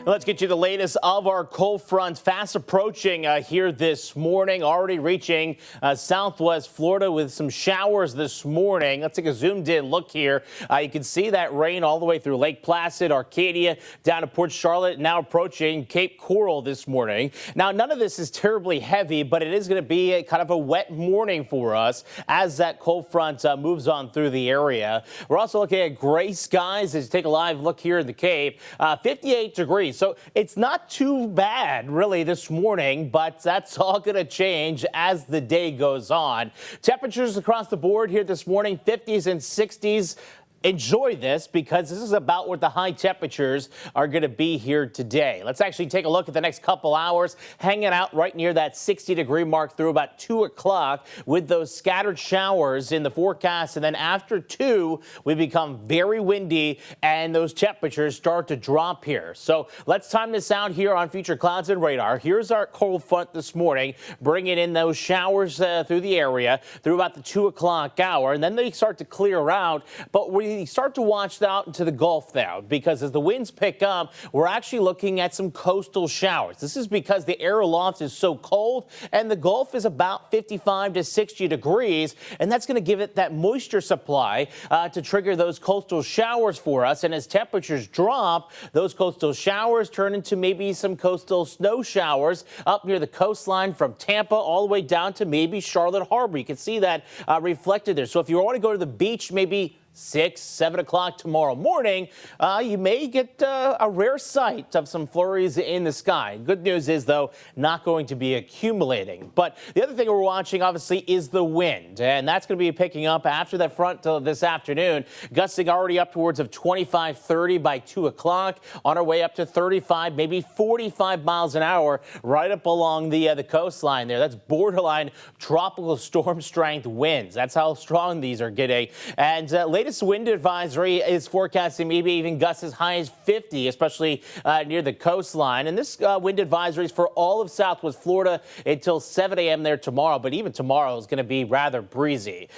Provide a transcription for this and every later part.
Let's get you the latest of our cold front fast approaching here this morning, already reaching southwest Florida with some showers this morning. Let's take a zoomed in look here. You can see that rain all the way through Lake Placid, Arcadia, down to Port Charlotte, now approaching Cape Coral this morning. Now, none of this is terribly heavy, but it is going to be kind of a wet morning for us as that cold front moves on through the area. We're also looking at gray skies as you take a live look here in the Cape. 58 degrees. So it's not too bad really this morning, but that's all going to change as the day goes on. Temperatures across the board here this morning, 50s and 60s. Enjoy this because this is about what the high temperatures are going to be here today. Let's actually take a look at the next couple hours, hanging out right near that 60-degree mark through about 2 o'clock with those scattered showers in the forecast. And then after 2, we become very windy and those temperatures start to drop here. So let's time this out here on Future Clouds and Radar. Here's our cold front this morning, bringing in those showers through the area through about the 2 o'clock hour. And then they start to clear out. But we start to watch out into the Gulf now, because as the winds pick up, we're actually looking at some coastal showers. This is because the air aloft is so cold and the Gulf is about 55 to 60 degrees, and that's going to give it that moisture supply to trigger those coastal showers for us. And as temperatures drop, those coastal showers turn into maybe some coastal snow showers up near the coastline from Tampa all the way down to maybe Charlotte Harbor. You can see that reflected there. So if you want to go to the beach, maybe 6, 7 o'clock tomorrow morning, you may get a rare sight of some flurries in the sky. Good news is, though, not going to be accumulating. But the other thing we're watching, obviously, is the wind. And that's going to be picking up after that front this afternoon, gusting already upwards of 25, 30 by 2 o'clock, on our way up to 35, maybe 45 miles an hour right up along the coastline there. That's borderline tropical storm strength winds. That's how strong these are getting. And latest wind advisory is forecasting maybe even gusts as high as 50, especially near the coastline. And this wind advisory is for all of southwest Florida until 7 a.m. there tomorrow. But even tomorrow is going to be rather breezy.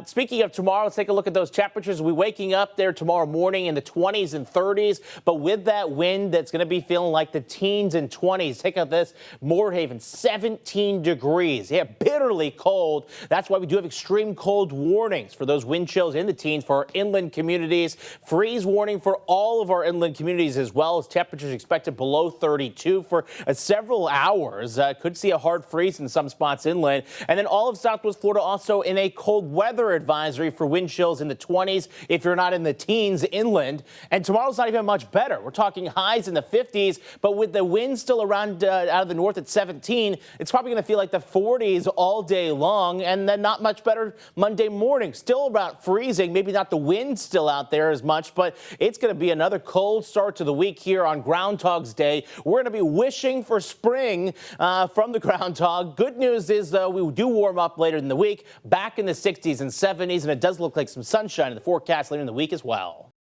Speaking of tomorrow, let's take a look at those temperatures. We're waking up there tomorrow morning in the 20s and 30s. But with that wind, that's going to be feeling like the teens and 20s. Take out this Moorhaven, 17 degrees. Yeah, bitterly cold. That's why we do have extreme cold warnings for those wind chills in the teens for our inland communities. Freeze warning for all of our inland communities as well, as temperatures expected below 32 for several hours. Could see a hard freeze in some spots inland. And then all of southwest Florida also in a cold weather advisory for wind chills in the 20s if you're not in the teens inland. And tomorrow's not even much better. We're talking highs in the 50s, but with the wind still around out of the north at 17, it's probably going to feel like the 40s all day long. And then not much better Monday morning. Still about freezing, maybe not the wind still out there as much, but it's going to be another cold start to the week here on Groundhog's Day. We're going to be wishing for spring from the groundhog. Good news is, though, we do warm up later in the week, back in the 60s and 70s, and it does look like some sunshine in the forecast later in the week as well.